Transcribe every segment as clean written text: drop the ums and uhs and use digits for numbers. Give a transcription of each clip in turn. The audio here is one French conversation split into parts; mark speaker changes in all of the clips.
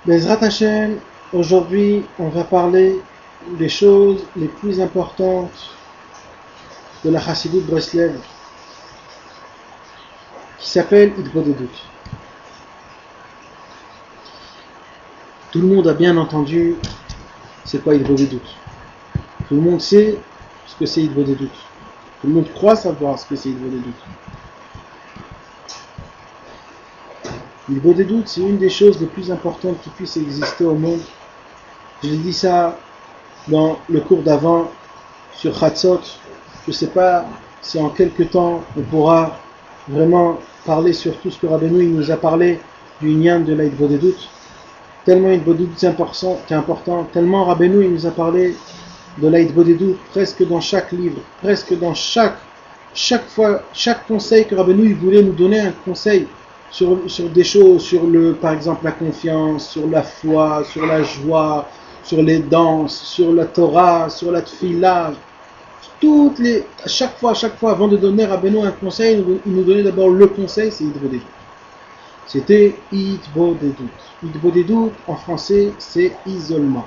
Speaker 1: Bezrat Hashem, aujourd'hui on va parler des choses les plus importantes de la Chassidut Breslev qui s'appelle Hitbodedut. Tout le monde a bien entendu c'est quoi Hitbodedut. Tout le monde sait ce que c'est Hitbodedut. Tout le monde croit savoir ce que c'est Hitbodedut. Hitbodedut, c'est une des choses les plus importantes qui puissent exister au monde. J'ai dit ça dans le cours d'avant sur Chatzot. Je ne sais pas si en quelques temps on pourra vraiment parler sur tout ce que Rabbeinu nous a parlé du Inyan de la Hitbodedut. Tellement Hitbodedut c'est important, tellement Rabbeinu nous a parlé de la Hitbodedut presque dans chaque livre, presque dans chaque fois, chaque conseil que Rabbeinu voulait nous donner un conseil sur des choses, par exemple la confiance, sur la foi, sur la joie, sur les danses, sur la Torah, sur la Tfila. À chaque fois, avant de donner à Rabbeinu un conseil, il nous donnait d'abord le conseil, c'est Hitbodedut. C'était Hitbodedut. Hitbodedut, en français, c'est isolement.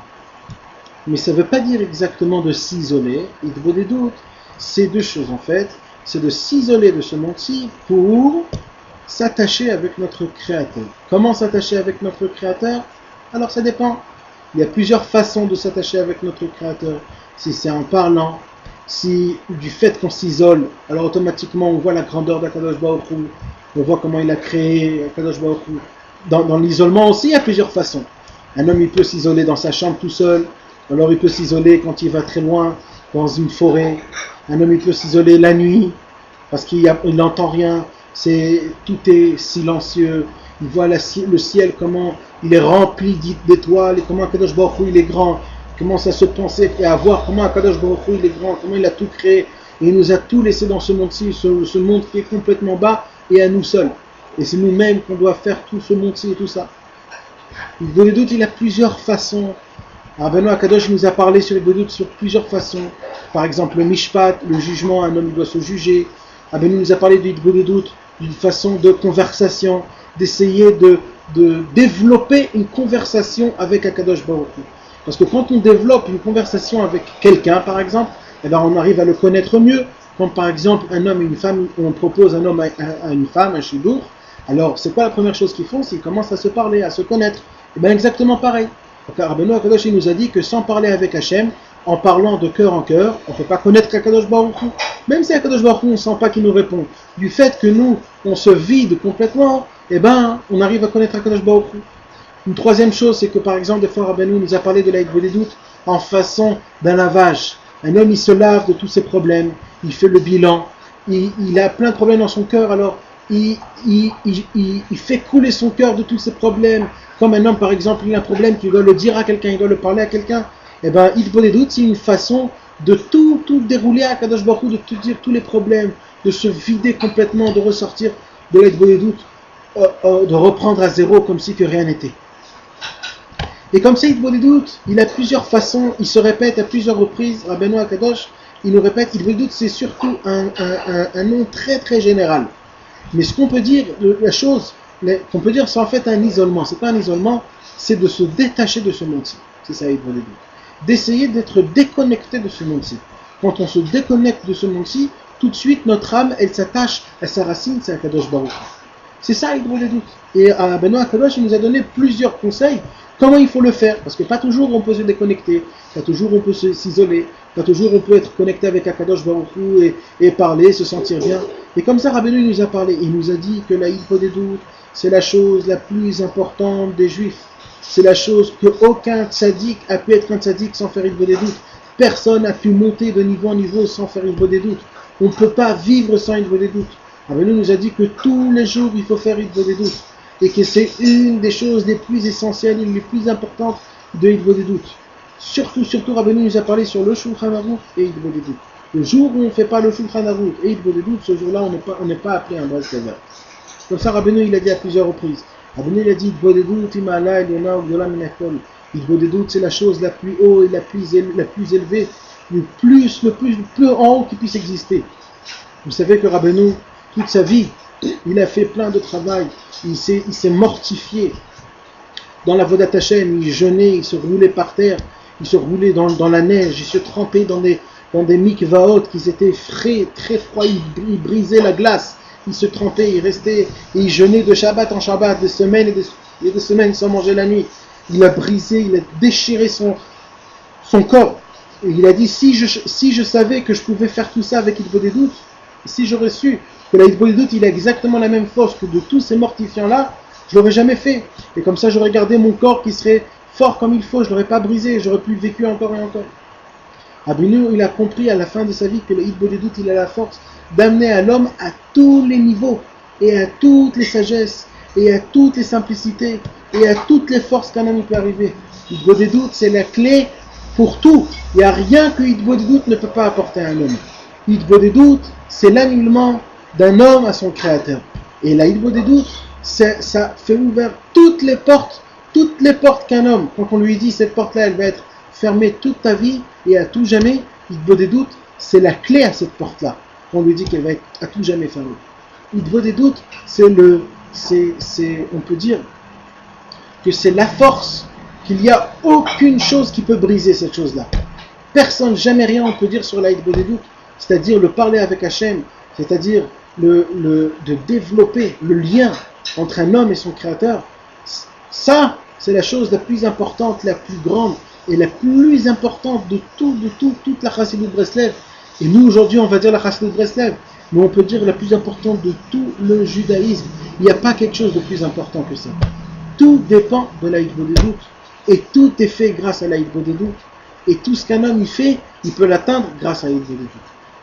Speaker 1: Mais ça ne veut pas dire exactement de s'isoler. Hitbodedut, c'est deux choses en fait. C'est de s'isoler de ce monde-ci pour s'attacher avec notre Créateur. Comment s'attacher avec notre Créateur? Alors ça dépend. Il y a plusieurs façons de s'attacher avec notre Créateur. Si c'est en parlant, si du fait qu'on s'isole, alors automatiquement on voit la grandeur d'Akadosh Baruch Hu, on voit comment il a créé Akadosh Baruch Hu. Dans l'isolement aussi, il y a plusieurs façons. Un homme il peut s'isoler dans sa chambre tout seul, alors il peut s'isoler quand il va très loin, dans une forêt. Un homme il peut s'isoler la nuit, parce qu'il n'entend rien. Tout est silencieux, il voit le ciel, comment il est rempli d'étoiles, et comment Akadosh Baruch Hu il est grand, il commence à se penser et à voir comment Akadosh Baruch Hu il est grand, comment il a tout créé, et il nous a tout laissé dans ce monde-ci, ce monde qui est complètement bas, et à nous seuls. Et c'est nous-mêmes qu'on doit faire tout ce monde-ci et tout ça. Hitbodedut, il a plusieurs façons. Rabbeinu Akadosh nous a parlé sur Hitbodedut sur plusieurs façons. Par exemple, le Mishpat, le jugement, un homme doit se juger. Rabbeinu nous a parlé de Hitbodedut d'une façon de conversation, d'essayer de développer une conversation avec Akadosh Baruch Hu. Parce que quand on développe une conversation avec quelqu'un, par exemple, eh ben on arrive à le connaître mieux. Comme par exemple un homme et une femme, on propose un homme à une femme, un shidur, alors c'est quoi la première chose qu'ils font? S'ils commencent à se parler, à se connaître. Et bien exactement pareil. Donc Rabbeinu Akadosh nous a dit que sans parler avec Hachem, en parlant de cœur en cœur, on ne peut pas connaître Akadosh Baruch Hu. Même si Akadosh Baruch Hu, on ne sent pas qu'il nous répond. Du fait que nous, on se vide complètement, eh ben, on arrive à connaître Akadosh Baruch Hu. Une troisième chose, c'est que par exemple, des fois Rabbeinu nous a parlé de la Hitbodedut en façon d'un lavage. Un homme, il se lave de tous ses problèmes, il fait le bilan, il a plein de problèmes dans son cœur, alors il fait couler son cœur de tous ses problèmes. Comme un homme, par exemple, il a un problème, qu'il doit le dire à quelqu'un, il doit le parler à quelqu'un. Eh bien, Hitbodedut, c'est une façon de tout dérouler à Kadosh Baruch Hu, de tout dire tous les problèmes, de se vider complètement, de ressortir de l'Hitbodedut, de reprendre à zéro comme si que rien n'était. Et comme ça, Hitbodedut, il a plusieurs façons, il se répète à plusieurs reprises. Rabbeinu Akadosh, il nous répète, Hitbodedut, c'est surtout un nom très très général. Mais ce qu'on peut dire, la chose qu'on peut dire, c'est en fait un isolement. C'est pas un isolement, c'est de se détacher de ce monde-ci. C'est ça, Hitbodedut. D'essayer d'être déconnecté de ce monde-ci. Quand on se déconnecte de ce monde-ci, tout de suite, notre âme, elle s'attache à sa racine, c'est Akadosh Baruch Hu. C'est ça, Hitbodedut. Et Rabbeinu Akadosh, il nous a donné plusieurs conseils. Comment il faut le faire? Parce que pas toujours on peut se déconnecter, pas toujours on peut s'isoler, pas toujours on peut être connecté avec Akadosh Baruch Hu et parler, se sentir bien. Et comme ça, Rabbeinu nous a parlé. Il nous a dit que la Hitbodedut, c'est la chose la plus importante des Juifs. C'est la chose que aucun tzaddik a pu être un tzaddik sans faire Hitbodedut. Personne n'a pu monter de niveau en niveau sans faire Hitbodedut. On ne peut pas vivre sans Hitbodedut. Rabbeinu nous a dit que tous les jours il faut faire Hitbodedut. Et que c'est une des choses les plus essentielles et les plus importantes de Hitbodedut. Surtout, Rabbeinu nous a parlé sur le Shulchan Aruch et Hitbodedut. Le jour où on ne fait pas le Shulchan Aruch et Hitbodedut, ce jour-là, on n'est pas appelé un Breslever. Comme ça, Rabbeinu, il a dit à plusieurs reprises. Rabbeinu, il a dit Hitbodedut imala eliona ugdola min hakol. Hitbodedut, c'est la chose la plus haute et la plus élevée le plus en haut qui puisse exister. Vous savez que Rabbeinu, toute sa vie, il a fait plein de travail, il s'est mortifié dans la Vodat Hashem, il jeûnait, il se roulait par terre, il se roulait dans la neige, il se trempait dans des mikvaot qui étaient frais, très froids, il brisait la glace, il se trempait, il restait, et il jeûnait de Shabbat en Shabbat, des semaines et des semaines sans manger la nuit. Il a brisé, il a déchiré son corps. Et il a dit, si je savais que je pouvais faire tout ça avec Hitbodedut, si j'aurais su que la Hitbodedut, il a exactement la même force que de tous ces mortifiants-là, je l'aurais jamais fait. Et comme ça, j'aurais gardé mon corps qui serait fort comme il faut, je l'aurais pas brisé, j'aurais pu vécu encore et encore. Rabbeinu, il a compris à la fin de sa vie que le Hitbodedut, il a la force d'amener à l'homme à tous les niveaux, et à toutes les sagesses, et à toutes les simplicités, et à toutes les forces qu'un homme peut arriver. Hitbodedut, c'est la clé pour tout. Il n'y a rien que Hitbodedut ne peut pas apporter à un homme. Hitbodedut, c'est l'alignement d'un homme à son créateur. Et la Hitbodedut, ça fait ouvert toutes les portes qu'un homme, quand on lui dit cette porte-là, elle va être fermée toute ta vie et à tout jamais, Hitbodedut, c'est la clé à cette porte-là. On lui dit qu'elle va être à tout jamais fermée. Hitbodedut, on peut dire que c'est la force, qu'il n'y a aucune chose qui peut briser cette chose-là. Personne, jamais rien on peut dire sur la Hitbodedut, c'est-à-dire le parler avec Hachem, c'est-à-dire de développer le lien entre un homme et son créateur. Ça, c'est la chose la plus importante, la plus grande et la plus importante de toute la Chassidut Breslev. Et nous, aujourd'hui, on va dire la Chassidut Breslev, mais on peut dire la plus importante de tout le judaïsme. Il n'y a pas quelque chose de plus important que ça. Tout dépend de la Hitbodedut. Et tout est fait grâce à la Hitbodedut. Et tout ce qu'un homme y fait, il peut l'atteindre grâce à la Hitbodedut.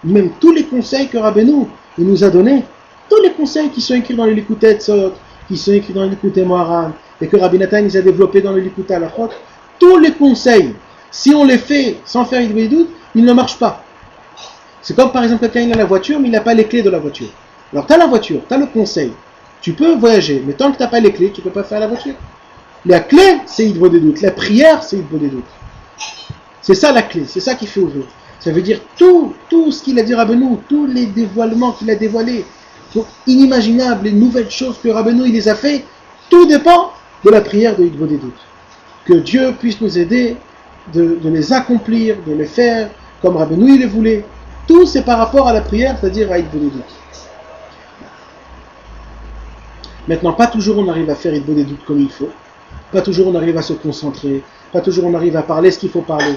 Speaker 1: Même tous les conseils que Rabbeinu il nous a donnés, tous les conseils qui sont écrits dans le Likutei Tzot, qui sont écrits dans le Likutei Moharan, et que Rabbi Nathan les a développés dans le Likutei Halachot, tous les conseils, si on les fait sans faire Hitbodedut, ils ne marchent pas. C'est comme par exemple quelqu'un il a la voiture, mais il n'a pas les clés de la voiture. Alors tu as la voiture, tu as le conseil, tu peux voyager, mais tant que tu n'as pas les clés, tu ne peux pas faire la voiture. La clé, c'est Hitbodedut. La prière, c'est Hitbodedut. C'est ça la clé, c'est ça qui fait ouvrir. Ça veut dire tout ce qu'il a dit Rabbeinu, tous les dévoilements qu'il a dévoilés, inimaginables, les nouvelles choses que Rabbeinu il les a fait, tout dépend de la prière de Hitbodedut. Que Dieu puisse nous aider de les accomplir, de les faire comme Rabbeinu il les voulait. Tout c'est par rapport à la prière, c'est-à-dire à Hitbodedut. Maintenant, pas toujours on arrive à faire Hitbodedut comme il faut. Pas toujours on arrive à se concentrer. Pas toujours on arrive à parler ce qu'il faut parler.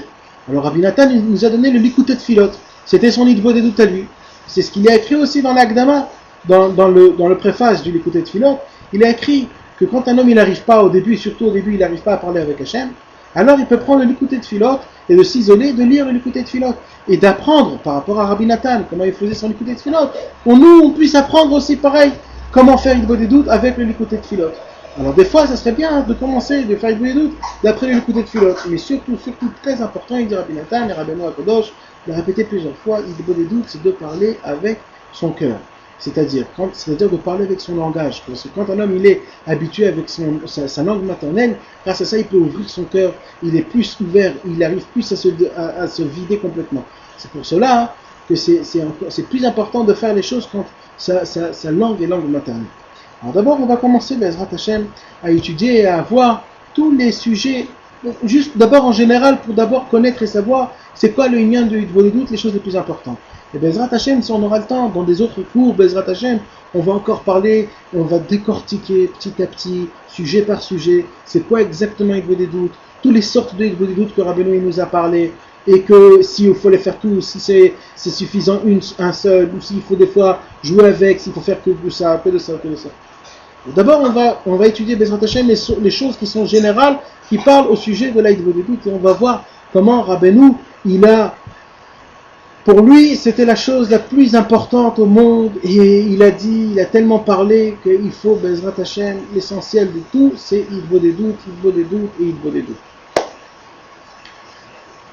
Speaker 1: Alors Rabbi Nathan nous a donné le Likutei Tfilot. C'était son Hitbodedut à lui. C'est ce qu'il a écrit aussi dans l'Akdama, dans le préface du Likutei Tfilot. Il a écrit que quand un homme il n'arrive pas au début, surtout au début il n'arrive pas à parler avec Hachem, alors il peut prendre le Likutei Tfilot et de s'isoler, de lire le Likutei Tfilot et d'apprendre par rapport à Rabbi Nathan, comment il faisait son Likutei Tfilot. Pour nous, on puisse apprendre aussi pareil, comment faire Hitbodedut avec le Likutei Tfilot. Alors des fois, ça serait bien de commencer de faire Hitbodedut d'après le Likutei Tfilot, mais surtout très important, il dit Rabbi Nathan et Rabbeinu HaKadosh, il a répété plusieurs fois, Hitbodedut, c'est de parler avec son cœur, c'est-à-dire de parler avec son langage, parce que quand un homme il est habitué avec sa langue maternelle, grâce à ça il peut ouvrir son cœur, il est plus ouvert, il arrive plus à se vider complètement. C'est pour cela que c'est plus important de faire les choses quand sa langue est langue maternelle. Alors d'abord, on va commencer, Bezrat Hashem, à étudier et à voir tous les sujets, juste d'abord en général, pour d'abord connaître et savoir c'est quoi le lien de Hitbodedut, les choses les plus importantes. Et Bezrat Hashem, si on aura le temps, dans des autres cours, Bezrat Hashem, on va encore parler, on va décortiquer petit à petit, sujet par sujet, c'est quoi exactement Hitbodedut, toutes les sortes de Hitbodedut que Rabbeinu nous a parlé, et que s'il faut les faire tous, si c'est suffisant un seul, ou s'il faut des fois jouer avec, s'il faut faire que de ça, que de ça, que de ça. D'abord, on va étudier Bezrat Hashem les choses qui sont générales, qui parlent au sujet de la Hitbodedut, et on va voir comment Rabbeinu, pour lui, c'était la chose la plus importante au monde, et il a tellement parlé qu'il faut Bezrat Hashem, l'essentiel de tout, c'est Hitbodedut, Hitbodedut et Hitbodedut.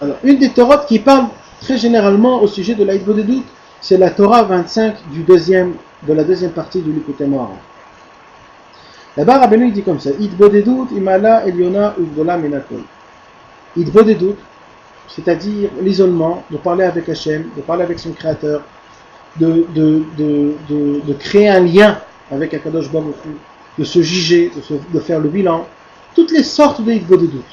Speaker 1: Alors, une des Torotes qui parle très généralement au sujet de la Hitbodedut, c'est la Torah 25 de la deuxième partie du Likutei Moharan. Là-bas, Rabbeinu dit comme ça, Hitbodedut imala eliona ugdola minakol. Hitbodedut, c'est-à-dire l'isolement, de parler avec Hachem, de parler avec son créateur, de créer un lien avec Akadosh Baruch Hu, de se juger, de faire le bilan, toutes les sortes de Hitbodedut.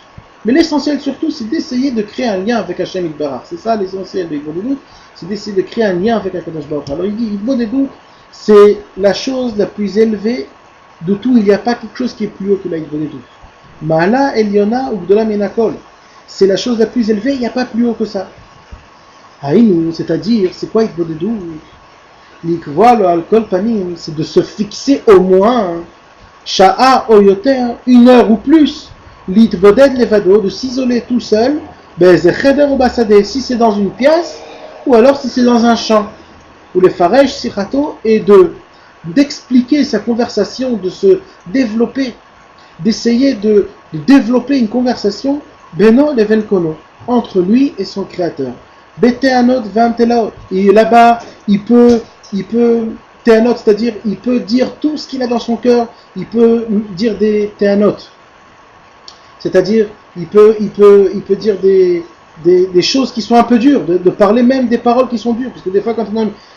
Speaker 1: Mais l'essentiel surtout, c'est d'essayer de créer un lien avec Hachem Yitbarach. C'est ça l'essentiel de Hitbodedut, c'est d'essayer de créer un lien avec Akadosh Baruch Hu. Alors il dit Hitbodedut, c'est la chose la plus élevée de tout. Il n'y a pas quelque chose qui est plus haut que la Hitbodedut. Ma'ala Eliona ou Gdola Menakol. C'est la chose la plus élevée, il n'y a pas plus haut que ça. Haïnou, c'est-à-dire, c'est quoi Hitbodedut? L'ikvoal al-kol panim, c'est de se fixer au moins sha'a oyoter, 1 heure ou plus, l'itboded levado, de s'isoler tout seul, bezecheder ou basade, si c'est dans une pièce, ou alors si c'est dans un champ, ou les faresh sirato, et d'expliquer sa conversation, de se développer, d'essayer de développer une conversation, beno leven kono, entre lui et son créateur. Beteanot vamtelaot, et là-bas, il peut théanot, c'est-à-dire il peut dire tout ce qu'il a dans son cœur, il peut dire des théanot, c'est-à-dire il peut dire des choses qui sont un peu dures, de parler même des paroles qui sont dures, parce que des fois quand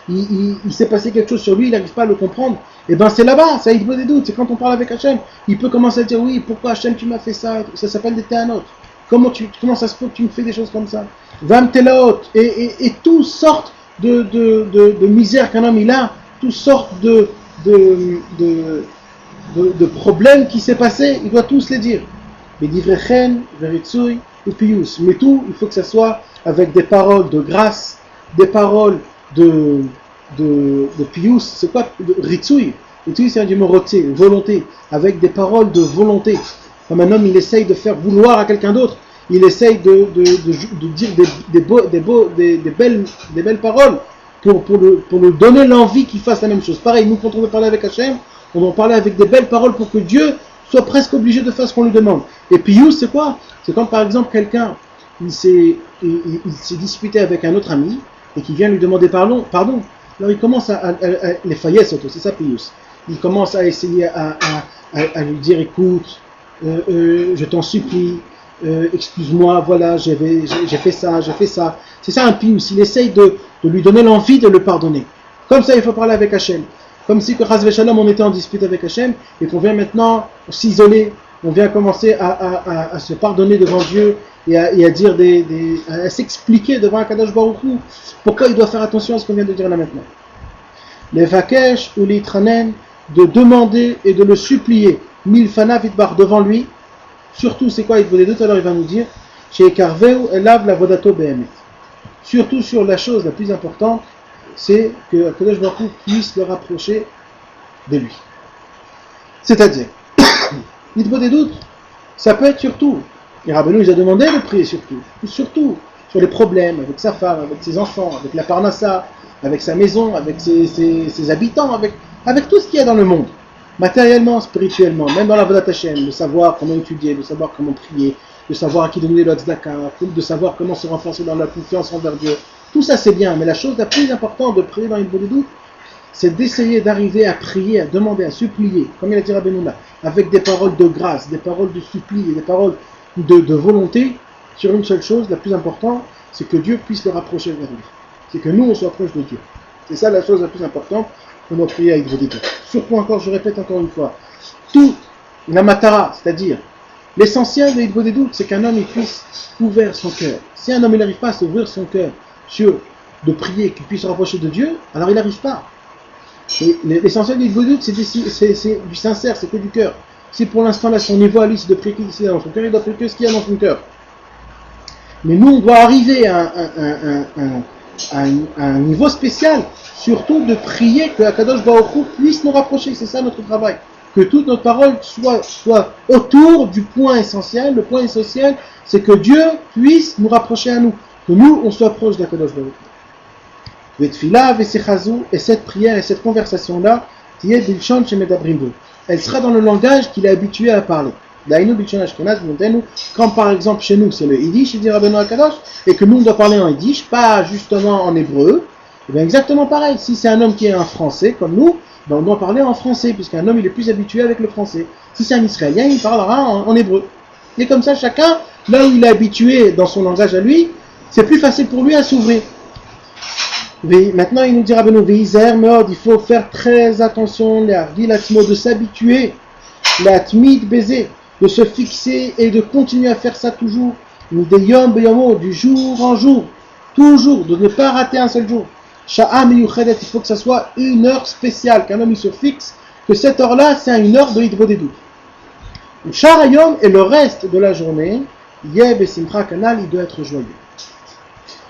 Speaker 1: il s'est passé quelque chose sur lui, il n'arrive pas à le comprendre, et ben c'est là-bas, ça il des doutes, c'est quand on parle avec Hachem, il peut commencer à dire oui, pourquoi Hachem tu m'as fait ça, ça s'appelle des théanot, comment ça se peut que tu me fais des choses comme ça, vamtelaot, et toutes sortes de misère qu'un homme il a, toutes sortes de problèmes qui s'est passé, il doit tous les dire. Mais divrechen, veritsui ou pius. Mais tout, il faut que ça soit avec des paroles de grâce, des paroles de pius. C'est quoi ritsui? Ritsui c'est du mot roti, volonté, avec des paroles de volonté. Comme un homme il essaye de faire vouloir à quelqu'un d'autre, il essaye de dire des belles paroles pour lui donner l'envie qu'il fasse la même chose. Pareil, nous quand on veut parler avec Hachem, on va parler avec des belles paroles pour que Dieu soit presque obligé de faire ce qu'on lui demande. Et puis c'est quoi? C'est quand par exemple quelqu'un il s'est disputé avec un autre ami et qui vient lui demander pardon. Alors il commence à les faillesses, c'est ça Pius. Il commence à essayer à lui dire écoute, je t'en supplie, excuse-moi, voilà, j'ai fait ça. C'est ça un pious, il essaye de lui donner l'envie de le pardonner. Comme ça, il faut parler avec Hachem. Comme si que Chas v'Shalom, on était en dispute avec Hachem et qu'on vient maintenant s'isoler, on vient commencer à se pardonner devant Dieu et à dire à s'expliquer devant Akadosh Baruch Hu pourquoi il doit faire attention à ce qu'on vient de dire là maintenant. Les vakesh ou les tranen, de demander et de le supplier, milfana vitbar devant lui. Surtout, c'est quoi il faut des deux, alors il va nous dire chez Karveu elav la vodato behemet. Surtout sur la chose la plus importante, c'est que Akadosh Baruch Hu puisse le rapprocher de lui. C'est-à-dire, il faut des doutes, ça peut être surtout. Et Rabbeinu nous a demandé de prier surtout sur les problèmes avec sa femme, avec ses enfants, avec la parnassa, avec sa maison, avec ses habitants, avec tout ce qu'il y a dans le monde. Matériellement, spirituellement, même dans la Vodat Hashem, de savoir comment étudier, de savoir comment prier, de savoir à qui donner le tzedaka, de savoir comment se renforcer dans la confiance envers Dieu. Tout ça c'est bien, mais la chose la plus importante de prier dans une Hitbodedut, c'est d'essayer d'arriver à prier, à demander, à supplier, comme il a dit Rabbeinu là, avec des paroles de grâce, des paroles de supplie, des paroles de volonté, sur une seule chose, la plus importante, c'est que Dieu puisse le rapprocher vers lui. C'est que nous on se rapproche de Dieu. C'est ça la chose la plus importante qu'on doit prier à Hitbodedut. Surtout encore, je répète encore une fois, tout la matara, c'est-à-dire l'essentiel de Hitbodedut, c'est qu'un homme il puisse ouvrir son cœur. Si un homme il n'arrive pas à s'ouvrir son cœur de prier, qu'il puisse se rapprocher de Dieu, alors il n'arrive pas. Et l'essentiel de Hitbodedut, c'est du sincère, c'est que du cœur. Si pour l'instant là son niveau à lui c'est de prier ce qu'il y a dans son cœur, il doit prier que ce qu'il y a dans son cœur. Mais nous on doit arriver à un niveau spécial, surtout de prier que Akadosh Baruch Hu puisse nous rapprocher, c'est ça notre travail. Que toute notre parole soit autour du point essentiel. Le point essentiel, c'est que Dieu puisse nous rapprocher à nous. Que nous, on soit proche d'Akadosh Baruch Hu. Vetfila v'sechazou, et cette prière et cette conversation-là, elle sera dans le langage qu'il est habitué à parler. Quand par exemple chez nous c'est le Yiddish, il dit Rabbeinu Akadosh, et que nous on doit parler en Yiddish, pas justement en hébreu, et bien exactement pareil. Si c'est un homme qui est un français comme nous, ben on doit parler en français, puisqu'un homme il est plus habitué avec le français. Si c'est un israélien, il parlera en hébreu. Et comme ça, chacun, là où il est habitué dans son langage à lui, c'est plus facile pour lui à s'ouvrir. Maintenant, il nous dira, il faut faire très attention, de s'habituer, baiser, de se fixer et de continuer à faire ça toujours, du jour en jour, toujours, de ne pas rater un seul jour. Il faut que ça soit une heure spéciale, qu'un homme il se fixe, que cette heure-là, c'est une heure de Hidbodedut. Sharayom et le reste de la journée, Yeb et Simcha Kanal, il doit être joyeux.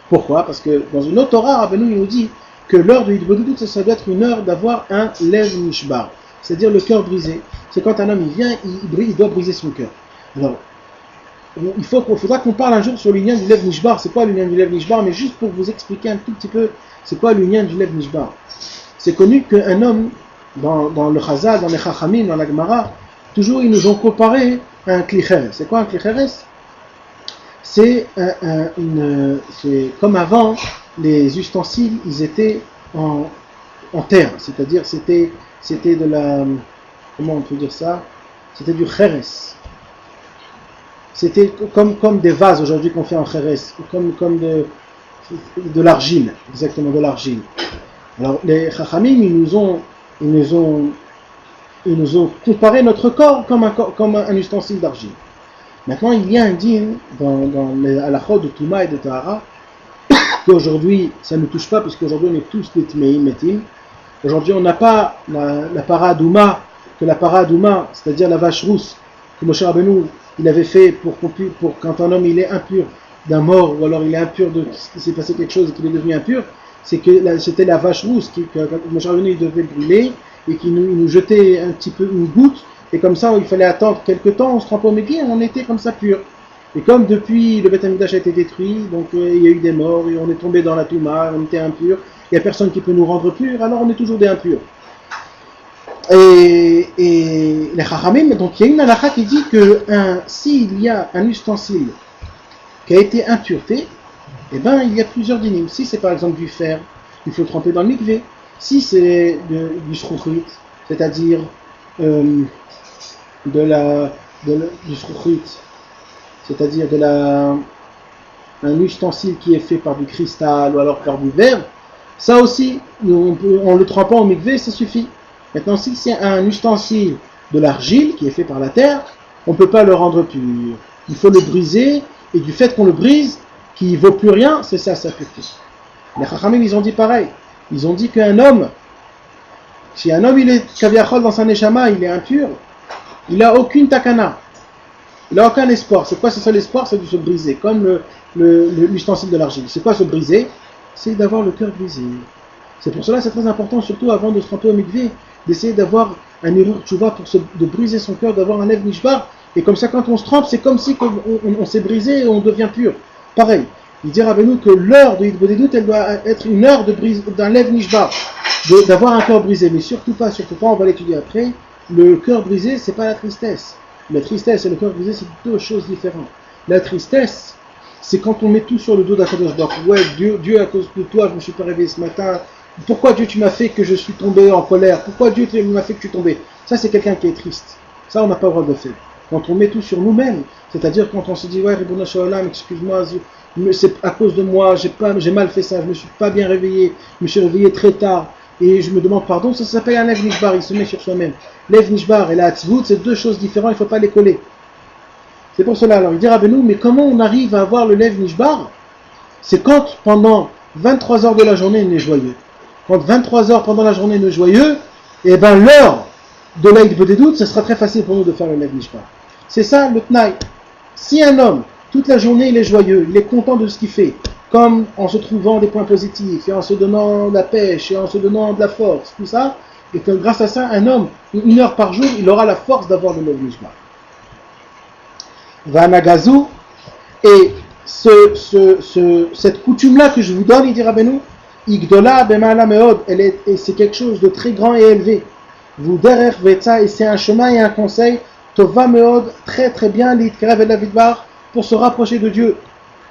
Speaker 1: Pourquoi? Parce que dans une autre Torah, Rabbeinu il nous dit que l'heure de Hidbodedut, ça doit être une heure d'avoir un lev nishbar, c'est-à-dire le cœur brisé. C'est quand un homme il vient, il doit briser son cœur. Alors, il faudra qu'on parle un jour sur l'union du lev nishbar. C'est quoi l'union du lev nishbar? Mais juste pour vous expliquer un tout petit peu, c'est quoi l'union du lev nishbar. C'est connu qu'un homme, dans le Chazal, dans les Chachamim, dans la Gemara, toujours ils nous ont comparé à un klicheres. C'est quoi un klicheres? C'est comme avant, les ustensiles, ils étaient en terre, c'est-à-dire c'était de la, comment on peut dire ça? C'était du cheres. C'était comme des vases aujourd'hui qu'on fait en cheres, comme de l'argile, exactement de l'argile. Alors les chachamim, ils nous ont comparé notre corps comme un ustensile d'argile. Maintenant, il y a un din dans les halachot de Touma et de Tahara qu'aujourd'hui, ça ne nous touche pas, puisqu'aujourd'hui, on est tous des Tmeim Metim. Aujourd'hui, on n'a pas la paradouma, c'est-à-dire la vache rousse, que Moshe Rabbeinu, il avait fait pour quand un homme il est impur d'un mort, ou alors il est impur qu'il s'est passé quelque chose et qu'il est devenu impur, c'était la vache rousse que Moshe Rabbeinu il devait brûler, et qui nous jetait un petit peu une goutte, et comme ça, il fallait attendre quelques temps, on se trempait au mikvé, on était comme ça pur. Et comme depuis le Beth Amikdash a été détruit, donc il y a eu des morts, et on est tombé dans la Touma, on était impur, il n'y a personne qui peut nous rendre purs, alors on est toujours des impurs. Et les Chachamim, donc il y a une halakha qui dit que s'il y a un ustensile qui a été impureté, eh ben il y a plusieurs dinim. Si c'est par exemple du fer, il faut tremper dans le mikvé. Si c'est du shrouchit, c'est-à-dire du shrouchit, c'est-à-dire un ustensile qui est fait par du cristal ou alors par du verre, ça aussi, on le trempe en mikvé, ça suffit. Maintenant, si c'est un ustensile de l'argile qui est fait par la terre, on ne peut pas le rendre pur. Il faut le briser, et du fait qu'on le brise, qui ne vaut plus rien, c'est ça sa pureté. Les Chachamim, ils ont dit pareil. Ils ont dit qu'un homme, si un homme il est kaviachol dans sa neshama, il est impur, il n'a aucune takana. Il n'a aucun espoir. C'est quoi ce seul espoir? C'est de se briser, comme l'ustensile de l'argile. C'est quoi se briser? C'est d'avoir le cœur brisé. C'est pour cela que c'est très important, surtout avant de se tremper au mikvé, d'essayer d'avoir un irur tchouva de briser son cœur, d'avoir un lev nishbar. Et comme ça, quand on se trempe, c'est comme si on s'est brisé et on devient pur. Pareil. Il dit Rabbeinu que l'heure de Hidbodedut, elle doit être une heure d'un lev nishbar, d'avoir un cœur brisé. Mais surtout pas, on va l'étudier après. Le cœur brisé, c'est pas la tristesse. La tristesse et le cœur brisé, c'est deux choses différentes. La tristesse, c'est quand on met tout sur le dos d'Akadosh Baruch Hu. Ouais, Dieu, à cause de toi, je me suis pas réveillé ce matin. Pourquoi Dieu tu m'as fait que je suis tombé en colère? Pourquoi Dieu tu m'as fait que je suis tombé? Ça, c'est quelqu'un qui est triste. Ça, on n'a pas le droit de le faire. Quand on met tout sur nous-mêmes, c'est-à-dire quand on se dit, ouais, Ribono Shalom, excuse-moi, c'est à cause de moi, j'ai mal fait ça, je me suis pas bien réveillé, je me suis réveillé très tard, et je me demande pardon, ça s'appelle un lev nishbar, il se met sur soi-même. Lev nishbar et la hatzvut, c'est deux choses différentes, il ne faut pas les coller. C'est pour cela, alors il dit Rabbeinu, mais comment on arrive à avoir le lev nishbar? C'est quand pendant 23 heures de la journée, il est joyeux. Quand 23 heures pendant la journée, il est joyeux, et bien l'heure de la Hidbodedut, ce sera très facile pour nous de faire le lev nishbar. C'est ça le tnaï. Si un homme, toute la journée, il est joyeux, il est content de ce qu'il fait, comme en se trouvant des points positifs, et en se donnant de la pêche, et en se donnant de la force, tout ça, et que grâce à ça, un homme, une heure par jour, il aura la force d'avoir le lev nishbar. Vanagazou, et cette coutume-là que je vous donne, il dit Rabbeinu, Igdola bemala meod, c'est quelque chose de très grand et élevé. Vous derrière vetza, et c'est un chemin et un conseil, tova meod, très très bien, l'itkerev et l'avidbar, pour se rapprocher de Dieu.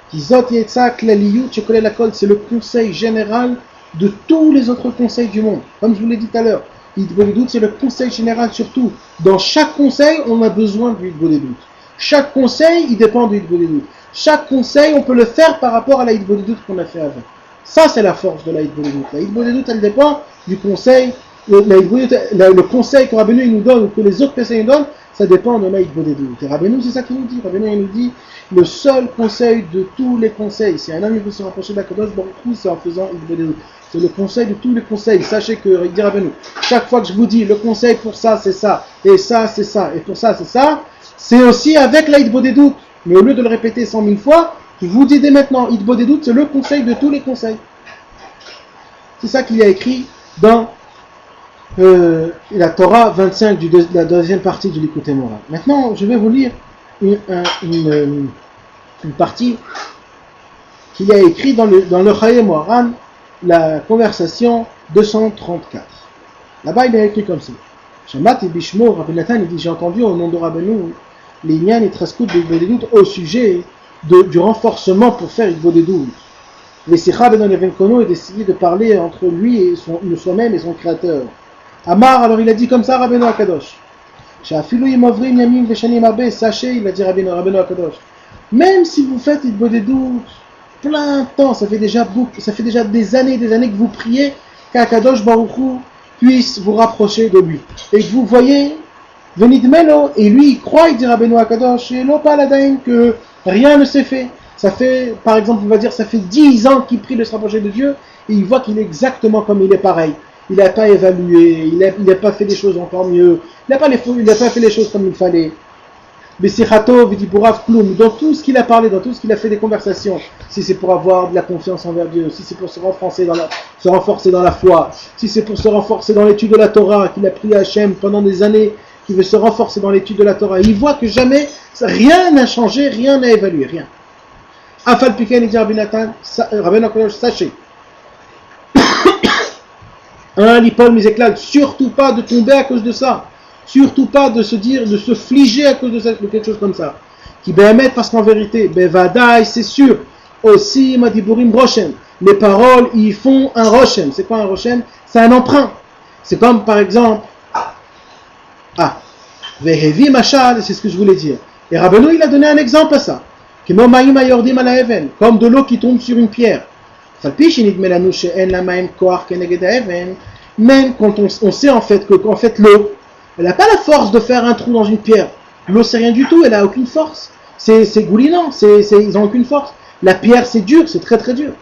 Speaker 1: Kizot yetza klaliyut shekolel hakol, c'est le conseil général de tous les autres conseils du monde. Comme je vous l'ai dit tout à l'heure, Hidbodedut, c'est le conseil général surtout. Dans chaque conseil, on a besoin du Hidbodedut. Chaque conseil, il dépend du Hidbodedut. chaque conseil, on peut le faire par rapport à la Hitbodedut qu'on a fait avant. Ça, c'est la force de la Hitbodedut. La Hitbodedut, elle dépend du conseil. Le conseil que Rabbeinu nous donne ou que les autres personnes nous donnent, ça dépend de la Hitbodedut. Et Rabbeinu, c'est ça qu'il nous dit. Rabbeinu, il nous dit le seul conseil de tous les conseils. Si un homme veut se rapprocher d'Akadosh Baruch Hu, c'est en faisant Hitbodedut. C'est le conseil de tous les conseils. Sachez que, il dit Rabbeinu, chaque fois que je vous dis le conseil pour ça, c'est ça, et ça, c'est ça, et pour ça, c'est ça, c'est aussi avec la Hitbodedut. Mais au lieu de le répéter 100 000 fois, je vous dis dès maintenant, Hitbodedut, c'est le conseil de tous les conseils. C'est ça qu'il y a écrit dans la Torah 25 de la deuxième partie du Likutei Moharan. Maintenant, je vais vous lire une partie qu'il y a écrit dans le Chayei Moharan, la conversation 234. Là-bas, il a écrit comme ça. Shamati Bishmo, Rabbi Nathan, il dit, j'ai entendu au nom de Rabbeinu, les Inyan et Traskout de Hitbodedut au sujet du renforcement pour faire Hitbodedut. Les Sikha ben Even Kono et d'essayer de parler entre lui et soi-même et son créateur. Amar, alors il a dit comme ça, Rabbeinu Akadosh. Sha'afilu yimovrim yamim veshanim habe, sachez, il a dit Rabbeinu Akadosh. Même si vous faites Hitbodedut plein de temps, ça fait déjà des années que vous priez qu'Akadosh Baruch Hu puisse vous rapprocher de lui. Et que vous voyez, Venidmelo, et lui il croit, il dit Rabbeinu Akadosh, et non pas l'adaïn que rien ne s'est fait. Ça fait, par exemple, on va dire, ça fait 10 ans qu'il prie de se rapprocher de Dieu, et il voit qu'il est exactement comme il est pareil. Il n'a pas évalué, il n'a pas fait des choses encore mieux, il n'a pas fait les choses comme il fallait. Bessichato, Vidiburav, Kloum, dans tout ce qu'il a parlé, dans tout ce qu'il a fait des conversations, si c'est pour avoir de la confiance envers Dieu, si c'est pour se renforcer dans la foi, si c'est pour se renforcer dans l'étude de la Torah, qu'il a prié à Hachem pendant des années, qu'il veut se renforcer dans l'étude de la Torah, il voit que jamais, rien n'a changé, rien n'a évalué, rien. Afal Piken et dit Rabbi Nathan, sachez. L'ipol miséclal, surtout pas de tomber à cause de ça. Surtout pas de se dire, de se fliger à cause de quelque chose comme ça. Qui bémet parce qu'en vérité, bevadaï, c'est sûr. Aussi, madiburim roshem. Les paroles, ils font un roshem. C'est quoi un roshem? C'est un emprunt. C'est comme par exemple, vehevi machal, c'est ce que je voulais dire. Et Rabbeinu, il a donné un exemple à ça. Comme de l'eau qui tombe sur une pierre. Même quand on sait en fait que l'eau, elle n'a pas la force de faire un trou dans une pierre. L'eau c'est rien du tout, elle n'a aucune force. C'est goulinant, ils n'ont aucune force. La pierre c'est dur, c'est très très dur.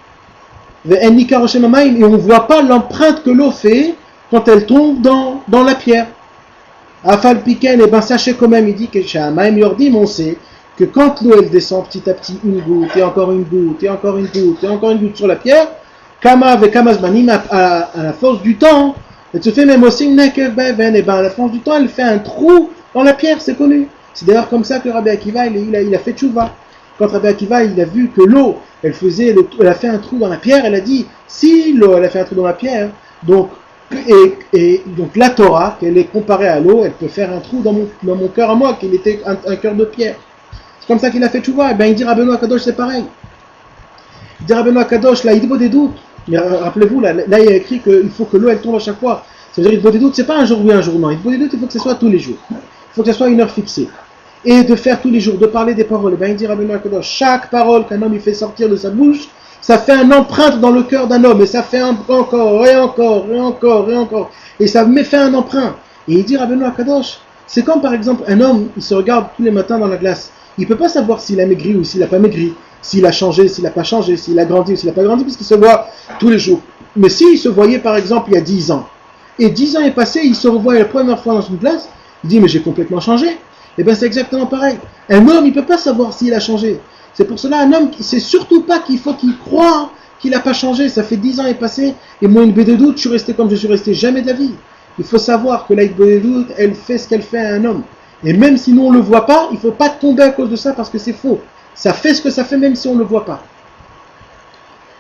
Speaker 1: Et on ne voit pas l'empreinte que l'eau fait quand elle tombe dans la pierre. Afal Piken, et sachez quand même, il dit que Shamaim Yordim, on sait que quand l'eau elle descend petit à petit, une goutte, et encore une goutte, et encore une goutte, et encore une goutte sur la pierre, Kama avec Kamazmanim, à la force du temps, elle se fait même aussi une nekev beven, et à la force du temps, elle fait un trou dans la pierre, c'est connu. C'est d'ailleurs comme ça que Rabbi Akiva, il a fait tchouva. Quand Rabbi Akiva, il a vu que l'eau, elle a fait un trou dans la pierre, elle a dit, si l'eau, elle a fait un trou dans la pierre, donc la Torah, qu'elle est comparée à l'eau, elle peut faire un trou dans mon cœur à moi, qu'il était un cœur de pierre. C'est comme ça qu'il a fait tchouva. Et bien il dit Rabbeinu Akadosh, c'est pareil. Il dit Rabbeinu Akadosh, là, il dit des doutes. Mais rappelez-vous, là, il y a écrit qu'il faut que l'eau, elle tombe à chaque fois. C'est-à-dire, il faut des doutes, c'est pas un jour oui, un jour non. Il faut des doutes, il faut que ce soit tous les jours. Il faut que ce soit une heure fixée. Et de faire tous les jours, de parler des paroles. Et bien il dit Rabbeinu Akadosh, chaque parole qu'un homme il fait sortir de sa bouche, ça fait un empreinte dans le cœur d'un homme. Et ça fait encore, et encore, et encore, et encore. Et ça fait un emprunt. Et il dit Rabbeinu Akadosh, c'est comme par exemple un homme, il se regarde tous les matins dans la glace. Il ne peut pas savoir s'il a maigri ou s'il n'a pas maigri, s'il a changé, s'il n'a pas changé, s'il a grandi ou s'il n'a pas grandi, puisqu'il se voit tous les jours. Mais s'il se voyait par exemple il y a 10 ans, et 10 ans est passé, il se revoit la première fois dans une glace, il dit mais j'ai complètement changé. Et bien c'est exactement pareil. Un homme, il ne peut pas savoir s'il a changé. C'est pour cela un homme, c'est surtout pas qu'il faut qu'il croie qu'il n'a pas changé. Ça fait 10 ans est passé, et moi une Bédédoute, je suis resté comme je suis resté, jamais de la vie. Il faut savoir que la Bédédoute, elle fait ce qu'elle fait à un homme. Et même si nous on ne le voit pas, il ne faut pas tomber à cause de ça parce que c'est faux. Ça fait ce que ça fait même si on ne le voit pas.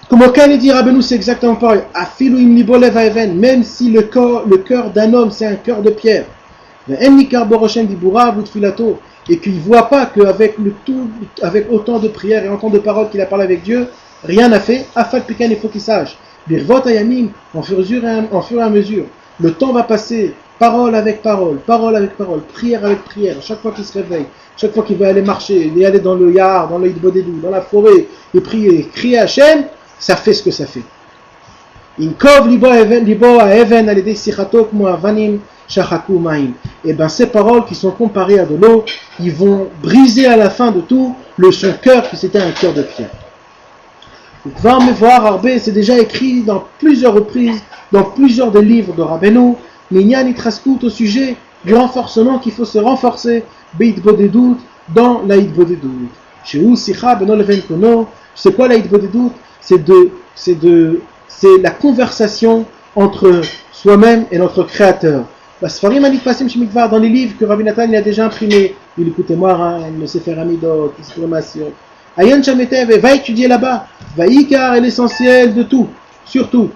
Speaker 1: Comme Okan dit Rabbeinu, c'est exactement pareil. Même si le cœur d'un homme c'est un cœur de pierre. Et qu'il ne voit pas qu'avec avec autant de prières et autant de paroles qu'il a parlé avec Dieu, rien n'a fait. Afal Piken, il faut qu'il sache. En fur et à mesure, le temps va passer. parole avec parole, parole avec parole, prière avec prière, chaque fois qu'il se réveille, chaque fois qu'il va aller marcher, il aller dans le yard, dans le hitbodedou, dans la forêt, et prier, crier à Hachem, ça fait ce que ça fait. Et bien ces paroles qui sont comparées à de l'eau, ils vont briser à la fin de tout son cœur qui c'était un cœur de pierre. Va me voir Arbé, c'est déjà écrit dans plusieurs reprises, dans plusieurs des livres de Rabbeinu, Minyan Itraskout au sujet du renforcement qu'il faut se renforcer, Beitbodedout, dans la Hitbodedout. Chez Usicha Beno Leven Kono, c'est quoi la Hitbodedout? C'est la conversation entre soi-même et notre Créateur. Dans les livres que Rabbi Nathan a déjà imprimés, il écoutait moi, le Sefer Amidot, l'exclamation. Ayan Shametev, va étudier là-bas. Vaikar est l'essentiel de tout, surtout.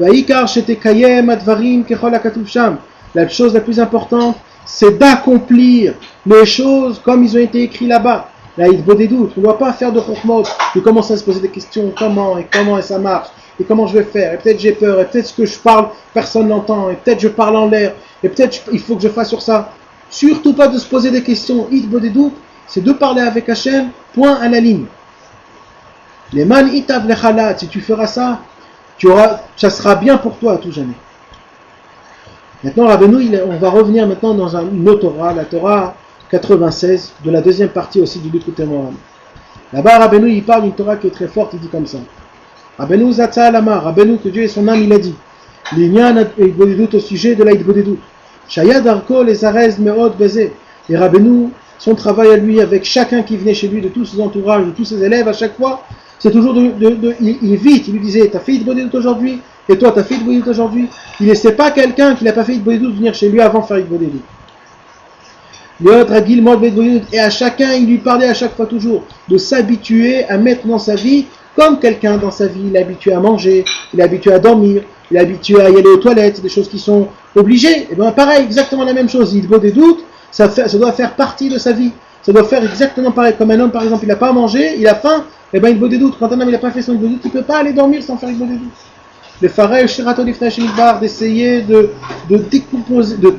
Speaker 1: Vaikar shetekayem advarim kechol hakatuv sham. La chose la plus importante, c'est d'accomplir les choses comme ils ont été écrits là-bas. La hitbodedout, on ne doit pas faire de chokmot, de commencer à se poser des questions, comment et ça marche, et comment je vais faire, et peut-être j'ai peur, et peut-être ce que je parle, personne n'entend, et peut-être je parle en l'air, et peut-être il faut que je fasse sur ça. Surtout pas de se poser des questions. Hitbodedout, c'est de parler avec Hachem, point à la ligne. Les man itav lechalat, si tu feras ça, ça sera bien pour toi à tout jamais. Maintenant, Rabbeinu, on va revenir maintenant dans une autre Torah, la Torah 96, de la deuxième partie aussi du Likutei Moharan. Là-bas, Rabbeinu, il parle d'une Torah qui est très forte, il dit comme ça. Rabbeinu Zatsa Alama, Rabbeinu, que Dieu et son âme, il a dit. L'inyan hitbodedout au sujet de la hitbodedout. Shayad Arko les Arez Meod Bezé. Et Rabbeinu, son travail à lui, avec chacun qui venait chez lui, de tous ses entourages, de tous ses élèves, à chaque fois, c'est toujours il évite, il lui disait, t'as fait hitbodedout aujourd'hui, et toi t'as fait hitbodedout aujourd'hui. Il ne laissait pas quelqu'un qui n'a pas fait hitbodedout venir chez lui avant de faire hitbodedout. Et à chacun, il lui parlait à chaque fois toujours de s'habituer à mettre dans sa vie, comme quelqu'un dans sa vie, il est habitué à manger, il est habitué à dormir, il est habitué à y aller aux toilettes, des choses qui sont obligées. Et bien pareil, exactement la même chose, hitbodedout, ça doit faire partie de sa vie. Ça doit faire exactement pareil. Comme un homme, par exemple, il n'a pas mangé, il a faim, et bien hitbodedout. Quand un homme n'a pas fait son hitbodedout, il ne peut pas aller dormir sans faire hitbodedout. Le farel shirato lifnei shemidbar, d'essayer de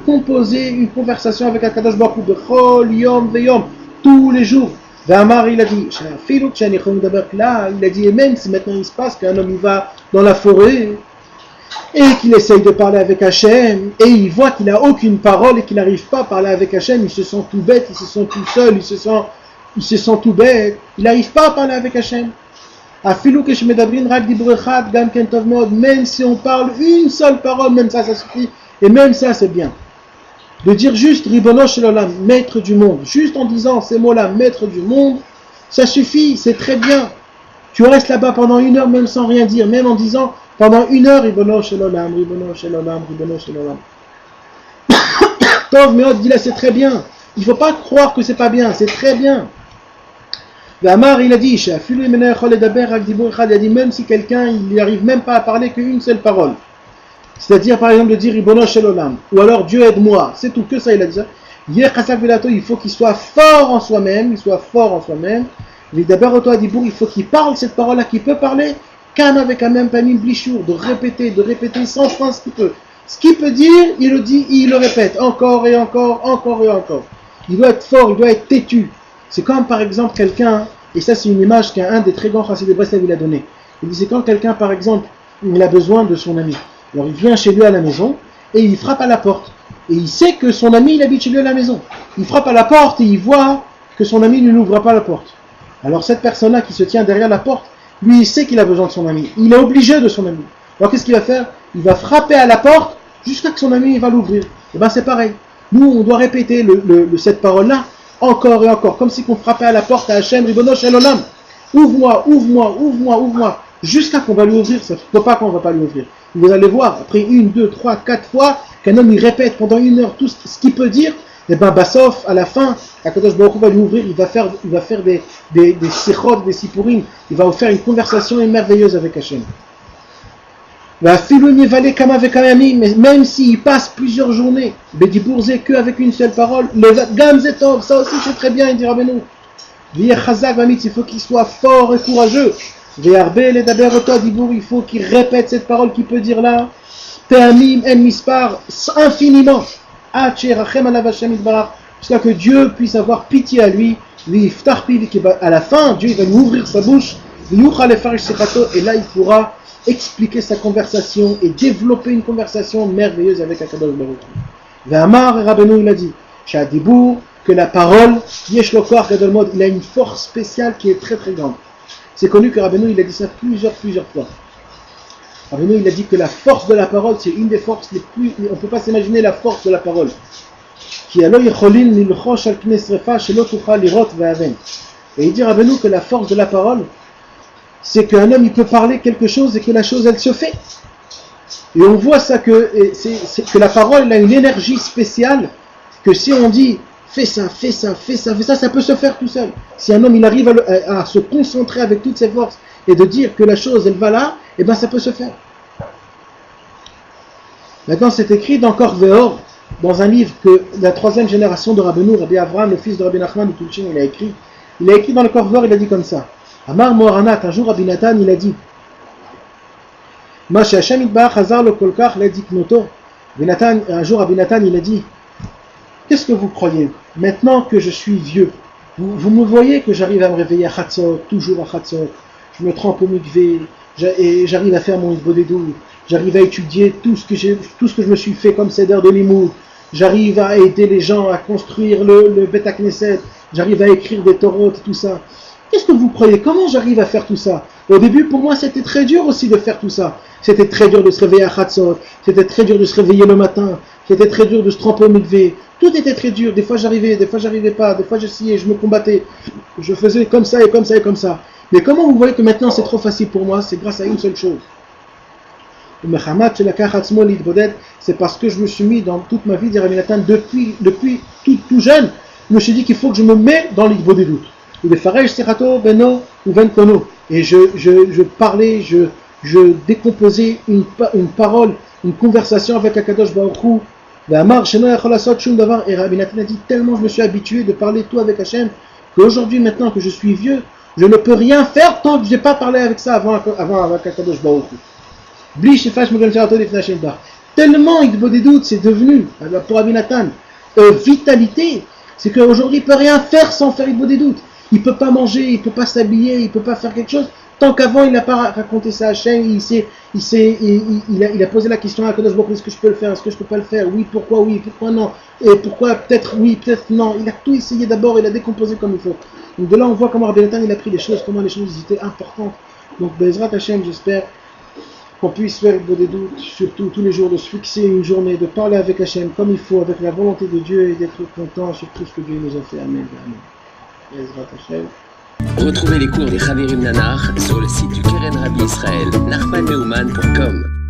Speaker 1: composer une conversation avec Akadosh Baruch Hu de chol yom veyom, tous les jours. V'amar, il a dit, il a dit, et même si maintenant il se passe qu'un homme il va dans la forêt et qu'il essaye de parler avec Hachem et il voit qu'il n'a aucune parole et qu'il n'arrive pas à parler avec Hachem, il se sent tout bête, il se sent tout seul, il se sent tout bête, il n'arrive pas à parler avec Hachem. Même si on parle une seule parole, même ça suffit, et même ça c'est bien. De dire juste Ribono Shel Olam, maître du monde, juste en disant ces mots-là, maître du monde, ça suffit, c'est très bien. Tu restes là-bas pendant 1 heure même sans rien dire, même en disant pendant 1 heure Ribono Shel Olam, Ribono Shel Olam, Ribono Shel Olam. Tov Meod dit là c'est très bien. Il ne faut pas croire que c'est pas bien, c'est très bien. Amar, il a dit, il a dit même si quelqu'un il n'arrive même pas à parler qu'une seule parole, c'est-à-dire par exemple de dire Ribono Shel Olam, ou alors Dieu aide-moi, c'est tout que ça il a dit ça. Il faut qu'il soit fort en soi-même, il faut qu'il parle cette parole-là, qu'il peut parler, qu'un avec un même pamim blichour, de répéter sans fin ce qu'il peut. Ce qu'il peut dire, il le dit, il le répète, encore et encore. Il doit être fort, il doit être têtu. C'est comme par exemple quelqu'un, et ça c'est une image qu'un des très grands chassidés de Breslev il a donné. Il dit c'est quand quelqu'un par exemple, il a besoin de son ami. Alors il vient chez lui à la maison et il frappe à la porte. Et il sait que son ami il habite chez lui à la maison. Il frappe à la porte et il voit que son ami ne l'ouvre pas la porte. Alors cette personne-là qui se tient derrière la porte, lui il sait qu'il a besoin de son ami. Il est obligé de son ami. Alors qu'est-ce qu'il va faire? Il va frapper à la porte jusqu'à ce que son ami il va l'ouvrir. Et bien c'est pareil. Nous on doit répéter cette parole-là encore et encore, comme si on frappait à la porte à Hachem, Ribono Shel Olam, ouvre-moi, jusqu'à qu'on va lui ouvrir, ça ne faut pas qu'on ne va pas lui ouvrir. Vous allez voir, après 1, 2, 3, 4 fois, qu'un homme il répète pendant 1 heure tout ce qu'il peut dire, et ben Bassof, à la fin, Akadosh Baruch Hu va lui ouvrir, il va faire des sichot, des sipurim, il va vous faire une conversation merveilleuse avec Hachem. Mais même s'il passe plusieurs journées, Bedibourze que avec une seule parole, le Gamzetov, ça aussi c'est très bien, il dira Benou. Il faut qu'il soit fort et courageux. Il faut qu'il répète cette parole qu'il peut dire là. Te'amim en mispar, infiniment. jusqu'à que Dieu puisse avoir pitié à lui, à la fin, Dieu il va lui ouvrir sa bouche, et là il pourra expliquer sa conversation et développer une conversation merveilleuse avec Akadosh Baruch Hu. Ve'amar et Rabbeinu il a dit, que la parole, Yesh lo koach gadol mod, il a une force spéciale qui est très très grande. C'est connu que Rabbeinu il a dit ça plusieurs fois. Rabbeinu il a dit que la force de la parole, c'est une des forces les plus, on ne peut pas s'imaginer la force de la parole. Et il dit Rabbeinu que la force de la parole, c'est qu'un homme il peut parler quelque chose et que la chose elle se fait. Et on voit ça que la parole elle a une énergie spéciale que si on dit fais ça, ça peut se faire tout seul. Si un homme il arrive à se concentrer avec toutes ses forces et de dire que la chose elle va là, et ben ça peut se faire. Maintenant c'est écrit dans Korveor, dans un livre que la troisième génération de Rabbeinu, Rabbi Avraham, le fils de Rabbi Nachman de Tulchin, il a écrit dans le Korveor, il a dit comme ça. Amar Moharanat, un jour Rabbi Nathan il a dit Ma Hashem Itbarach Hazar lo kolkach lediknoto. Un jour Rabbi Nathan il a dit qu'est-ce que vous croyez? Maintenant que je suis vieux, vous me voyez que j'arrive à me réveiller à Chatzot, toujours à Chatzot, je me trempe au mikvé, et j'arrive à faire mon Bodedou, j'arrive à étudier tout ce que je me suis fait comme Seder de Limoud, j'arrive à aider les gens à construire le Bet HaKnesset, j'arrive à écrire des Torot, tout ça. Qu'est-ce que vous croyez? Comment j'arrive à faire tout ça? Au début, pour moi, c'était très dur aussi de faire tout ça. C'était très dur de se réveiller à Chatzot, c'était très dur de se réveiller le matin, c'était très dur de se tremper au mikvé. Tout était très dur. Des fois j'arrivais, des fois j'arrivais pas, des fois j'essayais, je me combattais. Je faisais comme ça et comme ça et comme ça. Mais comment vous voyez que maintenant c'est trop facile pour moi? C'est grâce à une seule chose. C'est parce que je me suis mis dans toute ma vie, depuis tout jeune, je me suis dit qu'il faut que je me mette dans l'Idbodedut. Et je parlais, je décomposais une parole, une conversation avec Akadosh Baruch Hu. Et Rabbi Nathan a dit tellement je me suis habitué de parler tout avec Hachem qu'aujourd'hui, maintenant que je suis vieux, je ne peux rien faire tant que je n'ai pas parlé avec ça avant avec Akadosh Baruch Hu. Tellement Idbodedut c'est devenu pour Rabbi Nathan vitalité, c'est qu'aujourd'hui il ne peut rien faire sans faire Idbodedut. Il ne peut pas manger, il ne peut pas s'habiller, il ne peut pas faire quelque chose tant qu'avant il n'a pas raconté ça à Hachem. Il a posé la question à Akadosh Baruch Hu, est-ce que je peux le faire, est-ce que je ne peux pas le faire, oui, pourquoi non, et pourquoi peut-être oui, peut-être non. Il a tout essayé d'abord, il a décomposé comme il faut. Donc de là on voit comment Rabbi Nathan il a pris les choses, comment les choses étaient importantes. Donc Bezrat Hachem, j'espère qu'on puisse faire des doutes, surtout tous les jours, de se fixer une journée, de parler avec Hachem comme il faut, avec la volonté de Dieu et d'être content sur tout ce que Dieu nous a fait. Amen. Bezrat Hachem.
Speaker 2: Retrouvez les cours des Chavirim Nanar sur le site du Keren Rabbi Israël, nachmanneumann.com.